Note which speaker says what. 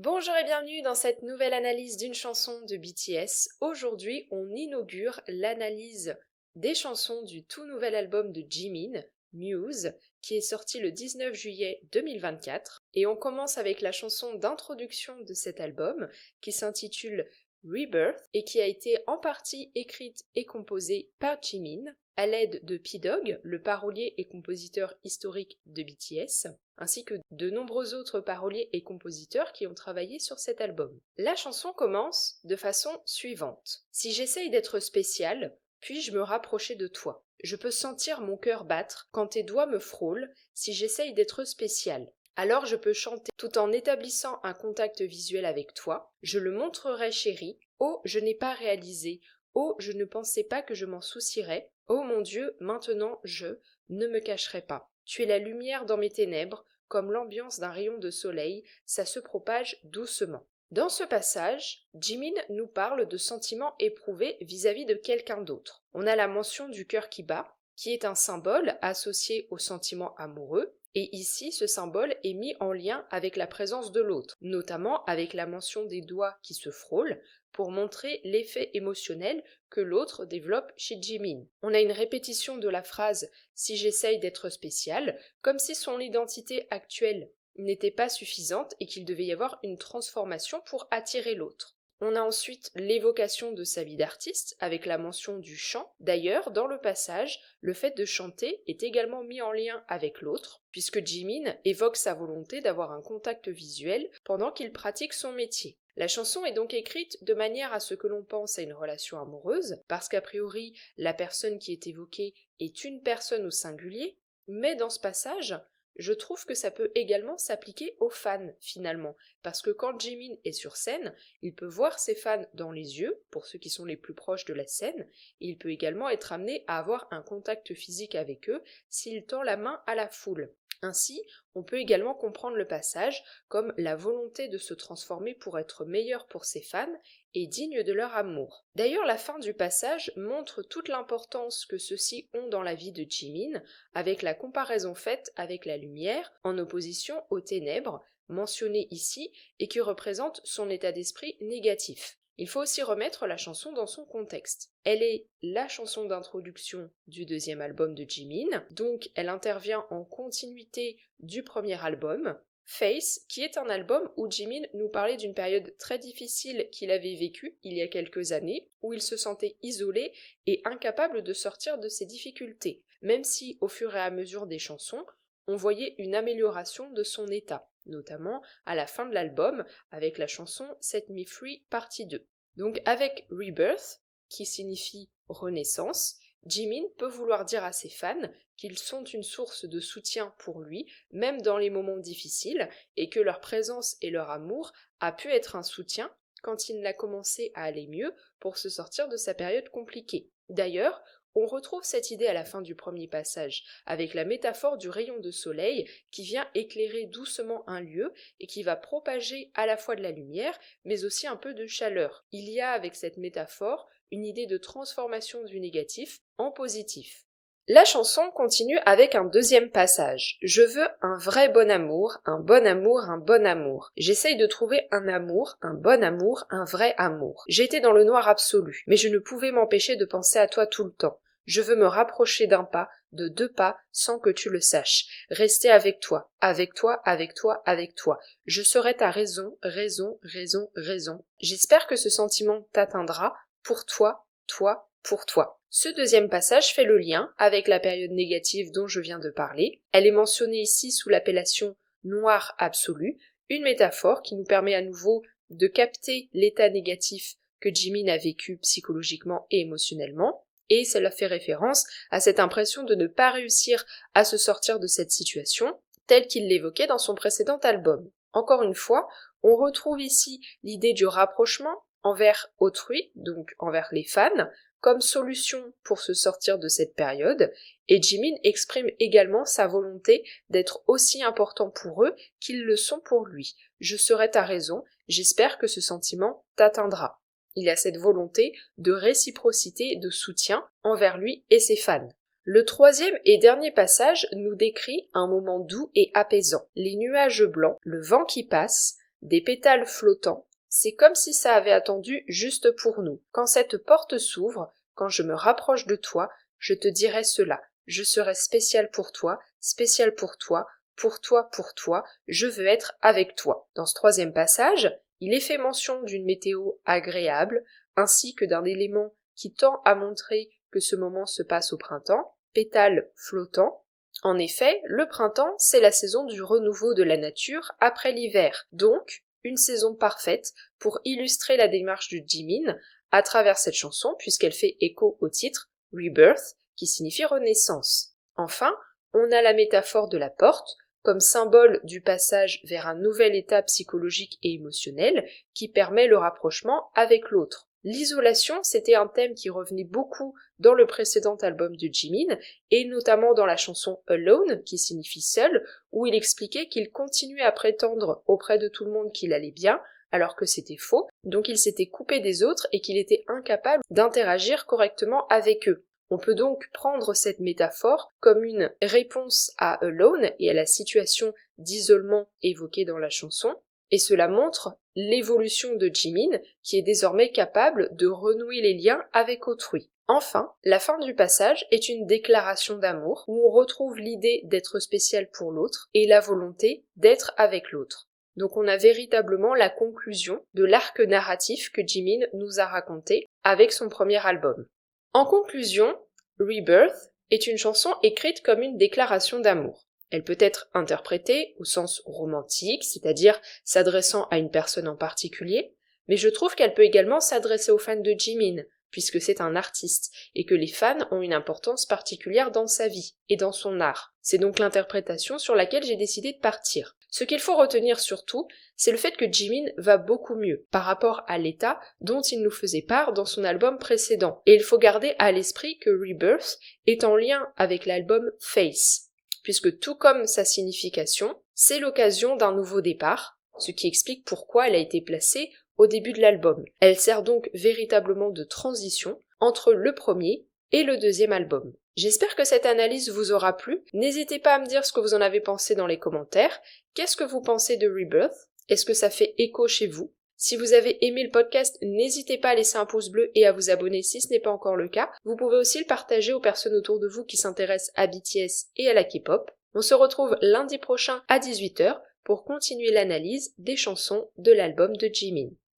Speaker 1: Bonjour et bienvenue dans cette nouvelle analyse d'une chanson de BTS. Aujourd'hui, on inaugure l'analyse des chansons du tout nouvel album de Jimin, Muse, qui est sorti le 19 juillet 2024. Et on commence avec la chanson d'introduction de cet album, qui s'intitule Rebirth, et qui a été en partie écrite et composée par Jimin, à l'aide de P-Dog, le parolier et compositeur historique de BTS, ainsi que de nombreux autres paroliers et compositeurs qui ont travaillé sur cet album. La chanson commence de façon suivante. Si j'essaye d'être spécial, puis-je me rapprocher de toi? Je peux sentir mon cœur battre quand tes doigts me frôlent si j'essaye d'être spécial. Alors je peux chanter tout en établissant un contact visuel avec toi. Je le montrerai chéri. Oh, je n'ai pas réalisé. Oh, je ne pensais pas que je m'en soucierais. Oh mon Dieu, maintenant je ne me cacherai pas. Tu es la lumière dans mes ténèbres, comme l'ambiance d'un rayon de soleil, ça se propage doucement. Dans ce passage, Jimin nous parle de sentiments éprouvés vis-à-vis de quelqu'un d'autre. On a la mention du cœur qui bat, qui est un symbole associé au sentiment amoureux, et ici ce symbole est mis en lien avec la présence de l'autre, notamment avec la mention des doigts qui se frôlent, pour montrer l'effet émotionnel que l'autre développe chez Jimin. On a une répétition de la phrase « si j'essaye d'être spécial », comme si son identité actuelle n'était pas suffisante et qu'il devait y avoir une transformation pour attirer l'autre. On a ensuite l'évocation de sa vie d'artiste avec la mention du chant. D'ailleurs, dans le passage, le fait de chanter est également mis en lien avec l'autre, puisque Jimin évoque sa volonté d'avoir un contact visuel pendant qu'il pratique son métier. La chanson est donc écrite de manière à ce que l'on pense à une relation amoureuse, parce qu'a priori, la personne qui est évoquée est une personne au singulier, mais dans ce passage, je trouve que ça peut également s'appliquer aux fans, finalement, parce que quand Jimin est sur scène, il peut voir ses fans dans les yeux, pour ceux qui sont les plus proches de la scène, et il peut également être amené à avoir un contact physique avec eux s'il tend la main à la foule. Ainsi, on peut également comprendre le passage comme la volonté de se transformer pour être meilleur pour ses fans et digne de leur amour. D'ailleurs, la fin du passage montre toute l'importance que ceux-ci ont dans la vie de Jimin, avec la comparaison faite avec la lumière en opposition aux ténèbres, mentionnées ici, et qui représente son état d'esprit négatif. Il faut aussi remettre la chanson dans son contexte. Elle est la chanson d'introduction du deuxième album de Jimin, donc elle intervient en continuité du premier album, Face, qui est un album où Jimin nous parlait d'une période très difficile qu'il avait vécue il y a quelques années, où il se sentait isolé et incapable de sortir de ses difficultés, même si au fur et à mesure des chansons, on voyait une amélioration de son état, notamment à la fin de l'album avec la chanson Set Me Free partie 2. Donc avec Rebirth, qui signifie renaissance, Jimin peut vouloir dire à ses fans qu'ils sont une source de soutien pour lui, même dans les moments difficiles, et que leur présence et leur amour a pu être un soutien quand il a commencé à aller mieux pour se sortir de sa période compliquée. D'ailleurs, on retrouve cette idée à la fin du premier passage, avec la métaphore du rayon de soleil qui vient éclairer doucement un lieu et qui va propager à la fois de la lumière, mais aussi un peu de chaleur. Il y a avec cette métaphore une idée de transformation du négatif en positif. La chanson continue avec un deuxième passage. Je veux un vrai bon amour, un bon amour, un bon amour. J'essaye de trouver un amour, un bon amour, un vrai amour. J'étais dans le noir absolu, mais je ne pouvais m'empêcher de penser à toi tout le temps. Je veux me rapprocher d'un pas, de 2 pas, sans que tu le saches. Rester avec toi, avec toi, avec toi, avec toi. Je serai ta raison, raison, raison, raison. J'espère que ce sentiment t'atteindra, pour toi, toi, pour toi. Ce deuxième passage fait le lien avec la période négative dont je viens de parler. Elle est mentionnée ici sous l'appellation noir absolu, une métaphore qui nous permet à nouveau de capter l'état négatif que Jimin a vécu psychologiquement et émotionnellement, et cela fait référence à cette impression de ne pas réussir à se sortir de cette situation, telle qu'il l'évoquait dans son précédent album. Encore une fois, on retrouve ici l'idée du rapprochement envers autrui, donc envers les fans, comme solution pour se sortir de cette période, et Jimin exprime également sa volonté d'être aussi important pour eux qu'ils le sont pour lui. Je serai ta raison, j'espère que ce sentiment t'atteindra. Il y a cette volonté de réciprocité et de soutien envers lui et ses fans. Le troisième et dernier passage nous décrit un moment doux et apaisant. Les nuages blancs, le vent qui passe, des pétales flottants. C'est comme si ça avait attendu juste pour nous. Quand cette porte s'ouvre, quand je me rapproche de toi, je te dirai cela. Je serai spécial pour toi, spécial pour toi, pour toi, pour toi, je veux être avec toi. Dans ce troisième passage, il est fait mention d'une météo agréable, ainsi que d'un élément qui tend à montrer que ce moment se passe au printemps, pétales flottants. En effet, le printemps, c'est la saison du renouveau de la nature après l'hiver, donc une saison parfaite pour illustrer la démarche de Jimin à travers cette chanson, puisqu'elle fait écho au titre Rebirth, qui signifie renaissance. Enfin, on a la métaphore de la porte, comme symbole du passage vers un nouvel état psychologique et émotionnel qui permet le rapprochement avec l'autre. L'isolation, c'était un thème qui revenait beaucoup dans le précédent album de Jimin, et notamment dans la chanson Alone, qui signifie seul, où il expliquait qu'il continuait à prétendre auprès de tout le monde qu'il allait bien, alors que c'était faux, donc il s'était coupé des autres et qu'il était incapable d'interagir correctement avec eux. On peut donc prendre cette métaphore comme une réponse à Alone et à la situation d'isolement évoquée dans la chanson, et cela montre l'évolution de Jimin qui est désormais capable de renouer les liens avec autrui. Enfin, la fin du passage est une déclaration d'amour où on retrouve l'idée d'être spécial pour l'autre et la volonté d'être avec l'autre. Donc on a véritablement la conclusion de l'arc narratif que Jimin nous a raconté avec son premier album. En conclusion, Rebirth est une chanson écrite comme une déclaration d'amour. Elle peut être interprétée au sens romantique, c'est-à-dire s'adressant à une personne en particulier, mais je trouve qu'elle peut également s'adresser aux fans de Jimin, puisque c'est un artiste, et que les fans ont une importance particulière dans sa vie et dans son art. C'est donc l'interprétation sur laquelle j'ai décidé de partir. Ce qu'il faut retenir surtout, c'est le fait que Jimin va beaucoup mieux par rapport à l'état dont il nous faisait part dans son album précédent. Et il faut garder à l'esprit que Rebirth est en lien avec l'album Face, puisque tout comme sa signification, c'est l'occasion d'un nouveau départ, ce qui explique pourquoi elle a été placée au début de l'album. Elle sert donc véritablement de transition entre le premier et le deuxième album. J'espère que cette analyse vous aura plu. N'hésitez pas à me dire ce que vous en avez pensé dans les commentaires. Qu'est-ce que vous pensez de Rebirth? Est-ce que ça fait écho chez vous? Si vous avez aimé le podcast, n'hésitez pas à laisser un pouce bleu et à vous abonner si ce n'est pas encore le cas. Vous pouvez aussi le partager aux personnes autour de vous qui s'intéressent à BTS et à la K-pop. On se retrouve lundi prochain à 18h pour continuer l'analyse des chansons de l'album de Jimin.